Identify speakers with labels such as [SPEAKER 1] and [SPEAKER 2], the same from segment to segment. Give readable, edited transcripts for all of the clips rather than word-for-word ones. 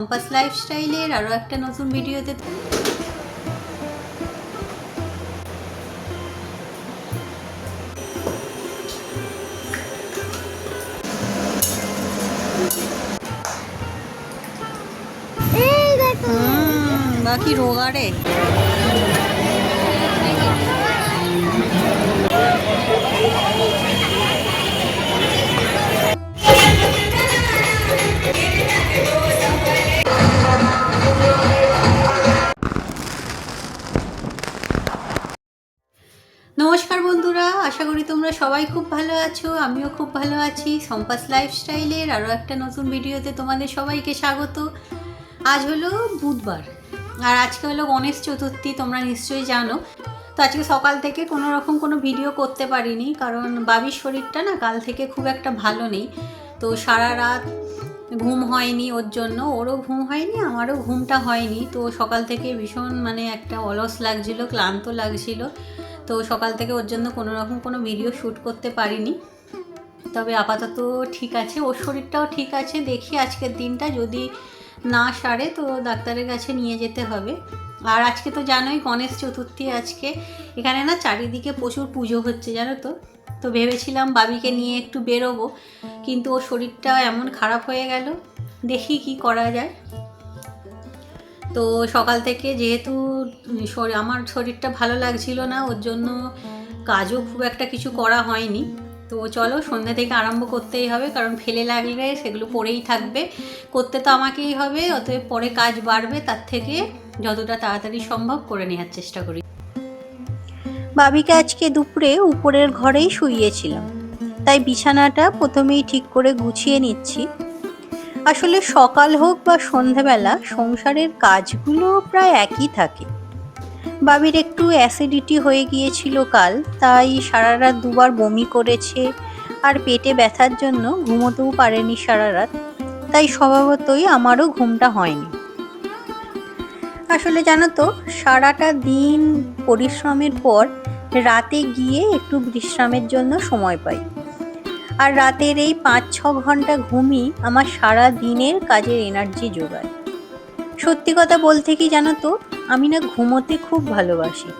[SPEAKER 1] Compass লাইফস্টাইলের আরও একটা নতুন ভিডিওতে বাকি রোগাড়ে নমস্কার বন্ধুরা, আশা করি তোমরা সবাই খুব ভালো আছো। আমিও খুব ভালো আছি। কম্পাস লাইফস্টাইলের আরও একটা নতুন ভিডিওতে তোমাদের সবাইকে স্বাগত। আজ হলো বুধবার আর আজকে হলো গণেশ চতুর্থী, তোমরা নিশ্চয়ই জানো। তো আজকে সকাল থেকে কোনো ভিডিও করতে পারিনি, কারণ বাবির শরীরটা না কাল থেকে খুব একটা ভালো নেই। তো সারা রাত ঘুম হয়নি, ওর জন্য ওরও ঘুম হয়নি, আমারও ঘুমটা হয়নি। তো সকাল থেকে ভীষণ একটা অলস লাগছিল, ক্লান্ত লাগছিল। তো সকাল থেকে ওর জন্য কোনো ভিডিও শ্যুট করতে পারিনি। তবে আপাতত ঠিক আছে, ওর শরীরটাও ঠিক আছে। দেখি আজকের দিনটা যদি না সারে তো ডাক্তারের কাছে নিয়ে যেতে হবে। আর আজকে তো জানোই গণেশ চতুর্থী, আজকে এখানে না চারিদিকে প্রচুর পুজো হচ্ছে, জানো তো। তো ভেবেছিলাম বাবিকে নিয়ে একটু বেরোবো, কিন্তু ওর শরীরটা এমন খারাপ হয়ে গেল, দেখি কি করা যায়। তো সকাল থেকে যেহেতু আমার শরীরটা ভালো লাগছিল না, ওর জন্য কাজও খুব একটা কিছু করা হয়নি। তো চলো সন্ধ্যা থেকে আরম্ভ করতেই হবে, কারণ ফেলে লাগলে সেগুলো পড়েই থাকবে। করতে তো আমাকেই হবে, অতএব পরে কাজ বাড়বে, তার থেকে যতটা তাড়াতাড়ি সম্ভব করে নেওয়ার চেষ্টা করি। বাবিকে আজকে দুপুরে উপরের ঘরেই শুইয়েছিলাম, তাই বিছানাটা প্রথমেই ঠিক করে গুছিয়ে নিচ্ছি। আসলে সকাল হোক বা সন্ধ্যাবেলা সংসারের কাজগুলো প্রায় একই থাকে। বাবির একটু অ্যাসিডিটি হয়ে গিয়েছিল কাল, তাই সারা রাত দুবার বমি করেছে, আর পেটে ব্যথার জন্য ঘুমোতেও পারেনি সারা রাত। তাই স্বভাবতই আমারও ঘুমটা হয়নি। আসলে জানো তো, সারাটা দিন পরিশ্রমের পর রাতে গিয়ে একটু বিশ্রামের জন্য সময় পাই। আর রাতের এই 5-6 ঘন্টা ঘুমই আমার সারা দিনের কাজের এনার্জি যোগায়। সত্যি কথা বলতে কি জানো তো, আমি না ঘুমোতে খুব ভালোবাসি।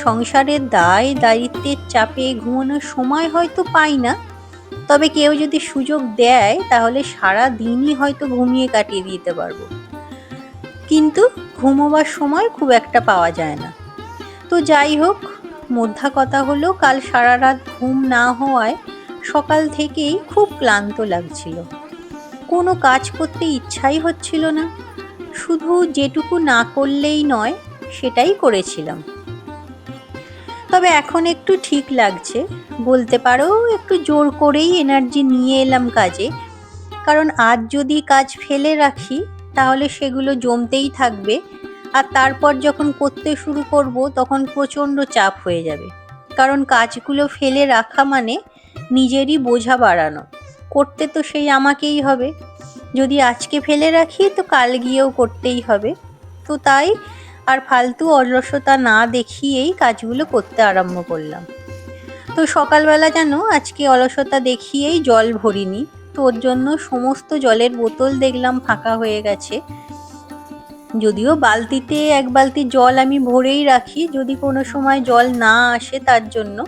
[SPEAKER 1] সংসারের দায় দায়িত্বের চাপে ঘুমানোর সময় হয়তো পাই না, তবে কেউ যদি সুযোগ দেয় তাহলে সারা দিনই হয়তো ঘুমিয়ে কাটিয়ে দিতে পারবো। কিন্তু ঘুমোবার সময় খুব একটা পাওয়া যায় না। তো যাই হোক, মোদ্দা কথা হলো, কাল সারা রাত ঘুম না হওয়ায় সকাল থেকেই খুব ক্লান্ত লাগছিল। কোনো কাজ করতে ইচ্ছাই হচ্ছিল না। শুধু যেটুকু না করলেই নয় সেটাই করেছিলাম। তবে এখন একটু ঠিক লাগছে, বলতে পারো একটু জোর করেই এনার্জি নিয়ে এলাম কাজে। কারণ আজ যদি কাজ ফেলে রাখি তাহলে সেগুলো জমতেই থাকবে, আর তারপর যখন করতে শুরু করব তখন প্রচণ্ড চাপ হয়ে যাবে। কারণ কাজগুলো ফেলে রাখা মানে নিজেরই বোঝা বাড়ানো, করতে তো সেই আমাকেই হবে। যদি আজকে ফেলে রাখি তো কাল গিয়েও করতেই হবে। তো তাই আর ফালতু অলসতা না দেখিয়েই কাজগুলো করতে আরম্ভ করলাম। তো সকালবেলা যেন আজকে অলসতা দেখিয়েই জল ভরিনি, তো ওর জন্য সমস্ত জলের বোতল দেখলাম ফাঁকা হয়ে গেছে। যদিও বালতিতে 1 বালতি জল আমি ভরেই রাখি, যদি কোনো সময় জল না আসে তার জন্য।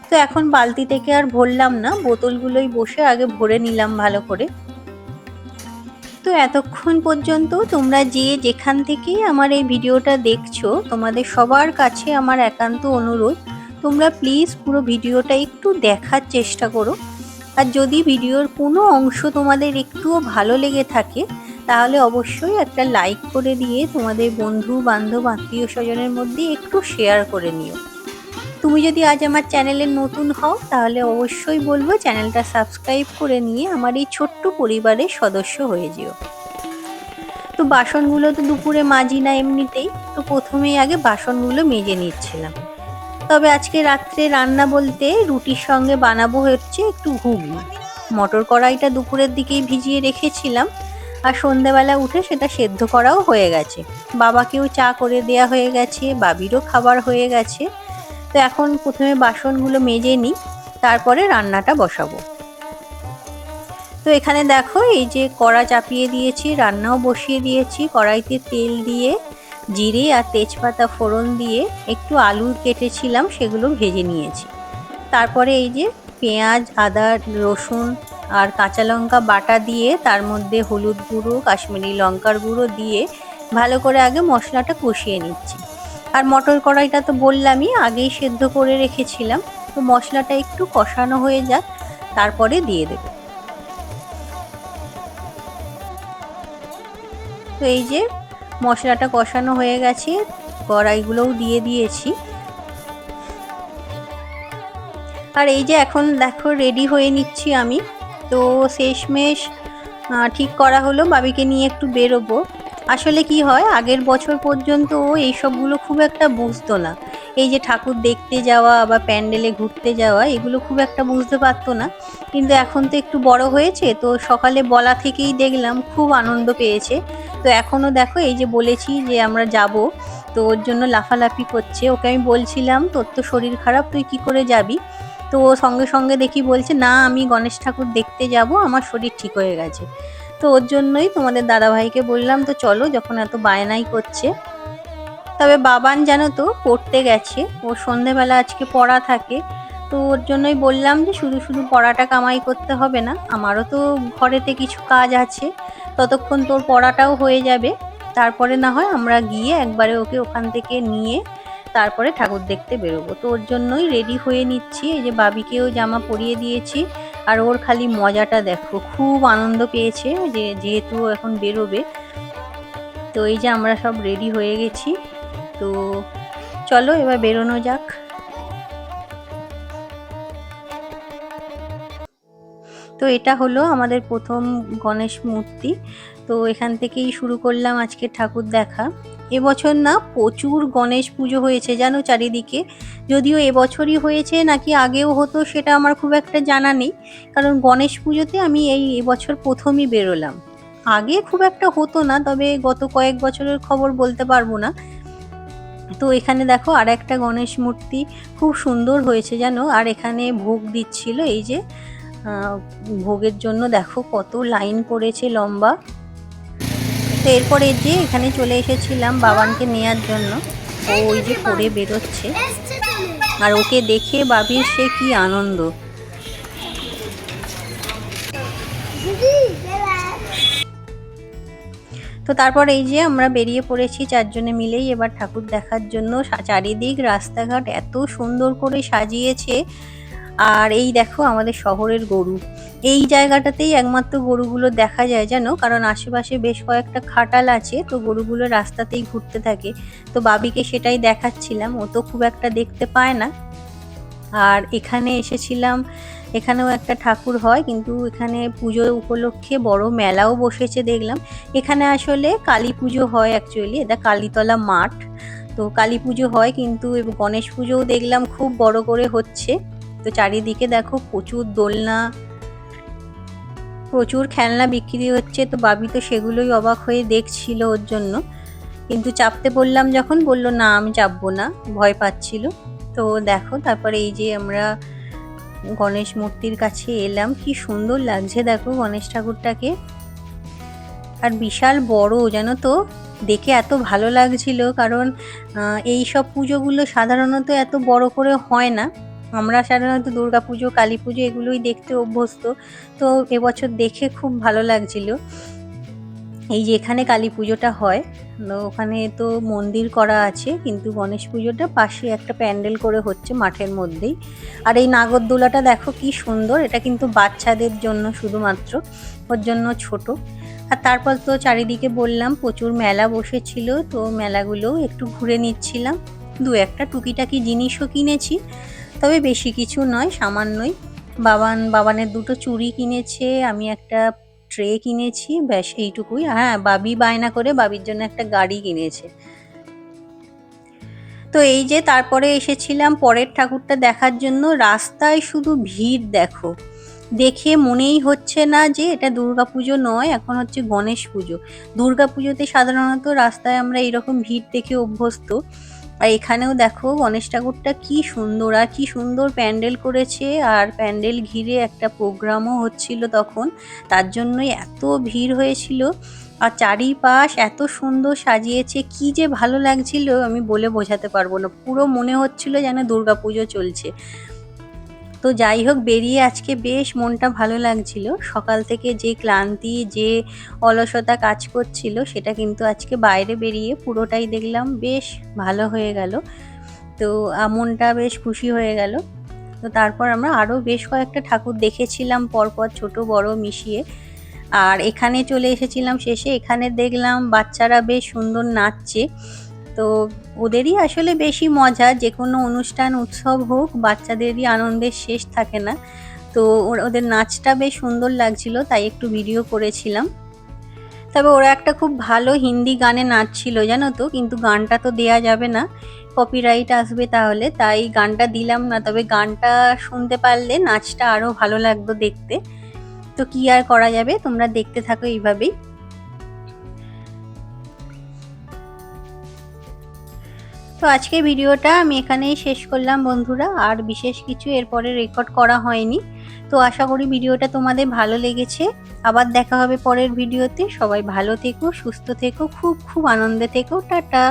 [SPEAKER 1] তো এখন বালতি থেকে আর ভরলাম না, বোতলগুলোই বসে আগে ভরে নিলাম ভালো করে। তো এতক্ষণ পর্যন্ত তোমরা যেখান থেকে আমার এই ভিডিওটা দেখছো, তোমাদের সবার কাছে আমার একান্ত অনুরোধ, তোমরা প্লিজ পুরো ভিডিওটা একটু দেখার চেষ্টা করো। আর যদি ভিডিওর কোনো অংশ তোমাদের একটুও ভালো লেগে থাকে তাহলে অবশ্যই একটা লাইক করে দিয়ে তোমাদের বন্ধু বান্ধব আত্মীয় স্বজনের মধ্যে একটু শেয়ার করে নিও। তুমি যদি আজ আমার চ্যানেলে নতুন হও তাহলে অবশ্যই বলবো চ্যানেলটা সাবস্ক্রাইব করে নিয়ে আমার এই ছোট্ট পরিবারের সদস্য হয়ে যেও। তো বাসনগুলো তো দুপুরে মাজি না এমনিতেই, তো প্রথমেই আগে বাসনগুলো মেজে নিচ্ছিলাম। তবে আজকে রাত্রে রান্না বলতে রুটির সঙ্গে বানাবো হচ্ছে একটু ঘুগনি। মটর কড়াইটা দুপুরের দিকেই ভিজিয়ে রেখেছিলাম, আর সন্ধ্যেবেলা উঠে সেটা সেদ্ধ করাও হয়ে গেছে। বাবাকেও চা করে দেয়া হয়ে গেছে, বাবিরও খাবার হয়ে গেছে। তো এখন প্রথমে বাসনগুলো মেজে নিই, তারপরে রান্নাটা বসাবো। তো এখানে দেখো এই যে কড়া চাপিয়ে দিয়েছি, রান্নাও বসিয়ে দিয়েছি। কড়াইতে তেল দিয়ে জিরে আর তেজপাতা ফোড়ন দিয়ে একটু আলু কেটেছিলাম, সেগুলো ভেজে নিয়েছি। তারপরে এই যে পেঁয়াজ, আদা, রসুন আর কাঁচা লঙ্কা বাটা দিয়ে তার মধ্যে হলুদ গুঁড়ো, কাশ্মীরি লঙ্কার গুঁড়ো দিয়ে ভালো করে আগে মশলাটা কষিয়ে নিচ্ছি। আর মটর কড়াইটা তো বললামই আগেই সেদ্ধ করে রেখেছিলাম। তো মশলাটা একটু কষানো হয়ে যাক, তারপরে দিয়ে দেব। তো এই যে মশলাটা কষানো হয়ে গেছে, কড়াইগুলোও দিয়ে দিয়েছি। আর এই যে এখন দেখো রেডি হয়ে নিচ্ছি আমি। তো শেষমেশ ঠিক করা হলো বাবিকে নিয়ে একটু বেরোবো। আসলে কি হয়, আগের বছর পর্যন্ত ও এইসবগুলো খুব একটা বুঝতো না। এই যে ঠাকুর দেখতে যাওয়া বা প্যান্ডেলে ঘুরতে যাওয়া, এগুলো খুব একটা বুঝতে পারতো না। কিন্তু এখন তো একটু বড় হয়েছে, তো সকালে বলা থেকেই দেখলাম খুব আনন্দ পেয়েছে। তো এখনও দেখো এই যে বলেছি যে আমরা যাব, তো ওর জন্য লাফালাফি করছে। ওকে আমি বলছিলাম তোর তো শরীর খারাপ, তুই কি করে যাবি? তো সঙ্গে সঙ্গে দেখি বলছে না, আমি গণেশ ঠাকুর দেখতে যাব, আমার শরীর ঠিক হয়ে গেছে। তো ওর জন্যই তোমাদের দাদাভাইকে বললাম তো চলো, যখন এত বায়নাই করছে। তবে বাবান জানো তো পড়তে গেছে, ওর সন্ধেবেলা আজকে পড়া থাকে। তো ওর জন্যই বললাম যে শুধু শুধু পড়াটা কামাই করতে হবে না, আমারও তো ঘরেতে কিছু কাজ আছে, ততক্ষণ তোর পড়াটাও হয়ে যাবে। তারপরে না হয় আমরা গিয়ে একবারে ওকে ওখান থেকে নিয়ে তারপরে ঠাকুর দেখতে বেরোবো। তো ওর জন্যই রেডি হয়ে নিচ্ছি। এই যে বাবিকেও জামা পরিয়ে দিয়েছি। আর ওর খালি মজাটা দেখো, খুব আনন্দ পেয়েছে যে যেহেতু এখন বেরোবে। তো এই যে আমরা সব রেডি হয়ে গেছি। তো চলো এবার বেরোনো যাক। তো এটা হলো আমাদের প্রথম গণেশ মূর্তি। তো এখান থেকেই শুরু করলাম আজকে ঠাকুর দেখা। এবছর না প্রচুর গণেশ পুজো হয়েছে জানো চারিদিকে। যদিও এবছরই হয়েছে নাকি আগেও হতো সেটা আমার খুব একটা জানা নেই, কারণ গণেশ পুজোতে আমি এবছর প্রথমই বেরোলাম। আগে খুব একটা হতো না, তবে গত কয়েক বছরের খবর বলতে পারবো না। তো এখানে দেখো আর একটা গণেশ মূর্তি খুব সুন্দর হয়েছে জানো। আর এখানে ভোগ দিচ্ছিল, এই যে ভোগের জন্য দেখো কত লাইন পড়েছে লম্বা। তো এরপরে যে এখানে চলে এসেছিলাম বাবানকে নেয়ার জন্য। ও ওই যে পড়ে বেরোচ্ছে, আর ওকে দেখে বাবির সে কি আনন্দ। তো তারপর এই যে আমরা বেরিয়ে পড়েছি চারজনে মিলেই এবার ঠাকুর দেখার জন্য। চারিদিক রাস্তাঘাট এত সুন্দর করে সাজিয়েছে। আর এই দেখো আমাদের শহরের গরু, এই জায়গাটাতেই একমাত্র গরুগুলো দেখা যায় জানো, কারণ আশেপাশে বেশ কয়েকটা খাটাল আছে, তো গরুগুলো রাস্তাতেই ঘুরতে থাকে। তো বাবিকে সেটাই দেখাচ্ছিলাম, ও তো খুব একটা দেখতে পায় না। আর এখানে এসেছিলাম, এখানেও একটা ঠাকুর হয়, কিন্তু এখানে পুজো উপলক্ষে বড় মেলাও বসেছে দেখলাম। এখানে আসলে কালী পুজো হয়, অ্যাকচুয়ালি এটা কালীতলা মাঠ। তো কালী পুজো হয়, কিন্তু গণেশ পুজোও দেখলাম খুব বড় করে হচ্ছে। তো চারিদিকে দেখো প্রচুর দোলনা, প্রচুর খেলনা বিক্রি হচ্ছে। তো বাবি তো সেগুলোই অবাক হয়ে দেখছিল ওর জন্য, কিন্তু চাপতে বললাম যখন বলল না আমি চাপবো না, ভয় পাচ্ছিল। তো দেখো তারপরে এই যে আমরা গণেশ মূর্তির কাছে এলাম, কি সুন্দর লাগছে দেখো গণেশ ঠাকুরটাকে। আর বিশাল বড় জানো তো, দেখে এত ভালো লাগছিল, কারণ এই সব পুজোগুলো সাধারণত এত বড় করে হয় না। আমরা সাধারণত দুর্গা পুজো, কালী পুজো এগুলোই দেখতে অভ্যস্ত। তো এবছর দেখে খুব ভালো লাগছিল। এই যে এখানে কালী পুজোটা হয়, ওখানে তো মন্দির করা আছে, কিন্তু গণেশ পুজোটা পাশে একটা প্যান্ডেল করে হচ্ছে মাঠের মধ্যেই। আর এই নাগরদোলাটা দেখো কি সুন্দর, এটা কিন্তু বাচ্চাদের জন্য শুধুমাত্র, ওর জন্য ছোট। আর তারপর তো চারিদিকে বললাম প্রচুর মেলা বসেছিল, তো মেলাগুলো একটু ঘুরে নিচ্ছিলাম। দু একটা টুকিটাকি জিনিসও কিনেছি, তবে বেশি কিছু নয়, সামান্যই। বাবানের দুটো চুড়ি কিনেছে, আমি একটা ট্রে কিনেছি, ব্যাস এইটুকুই। হ্যাঁ, বাবি বায়না করে বাবির জন্য একটা গাড়ি কিনেছে। তো এই যে তারপরে এসেছিলাম পরের ঠাকুরটা দেখার জন্য। রাস্তায় শুধু ভিড় দেখো, দেখে মনেই হচ্ছে না যে এটা দুর্গাপুজো নয়, এখন হচ্ছে গণেশ পুজো। দুর্গাপুজোতে সাধারণত রাস্তায় আমরা এরকম ভিড় দেখে অভ্যস্ত, আর এখানেও দেখো গণেশ ঠাকুরটা কি সুন্দর, আর কি সুন্দর প্যান্ডেল করেছে। আর প্যান্ডেল ঘিরে একটা প্রোগ্রামও হচ্ছিল তখন, তার জন্যই এত ভিড় হয়েছিল। আর চারিপাশ এত সুন্দর সাজিয়েছে, কি যে ভালো লাগছিল আমি বলে বোঝাতে পারবো না। পুরো মনে হচ্ছিল যেন দুর্গাপুজো চলছে। তো যাই হোক, বেরিয়ে আজকে বেশ মনটা ভালো লাগছিল। সকাল থেকে যে ক্লান্তি, যে অলসতা কাজ করছিল, সেটা কিন্তু আজকে বাইরে বেরিয়ে পুরোটাই দেখলাম বেশ ভালো হয়ে গেল। তো মনটা বেশ খুশি হয়ে গেল। তো তারপর আমরা আরও বেশ কয়েকটা ঠাকুর দেখেছিলাম পরপর, ছোট বড় মিশিয়ে। আর এখানে চলে এসেছিলাম শেষে। এখানে দেখলাম বাচ্চারা বেশ সুন্দর নাচছে। তো ওদেরই আসলে বেশি মজা, যে কোনো অনুষ্ঠান উৎসব হোক বাচ্চাদেরই আনন্দের শেষ থাকে না। তো ওদের নাচটা বেশ সুন্দর লাগছিল, তাই একটু ভিডিও করেছিলাম। তবে ওরা একটা খুব ভালো হিন্দি গানে নাচছিল জানো তো, কিন্তু গানটা তো দেয়া যাবে না, কপিরাইট আসবে তাহলে, তাই গানটা দিলাম না। তবে গানটা শুনতে পারলে নাচটা আরও ভালো লাগতো দেখতে। তো কি আর করা যাবে, তোমরা দেখতে থাকো এইভাবেই। তো আজকে ভিডিওটা আমি এখানেই শেষ করলাম বন্ধুরা, আর বিশেষ কিছু এরপরে রেকর্ড করা হয়নি। তো আশা করি ভিডিওটা তোমাদের ভালো লেগেছে। আবার দেখা হবে পরের ভিডিওতে। সবাই ভালো থেকো, সুস্থ থেকো, খুব খুব আনন্দে থেকো। টাটা।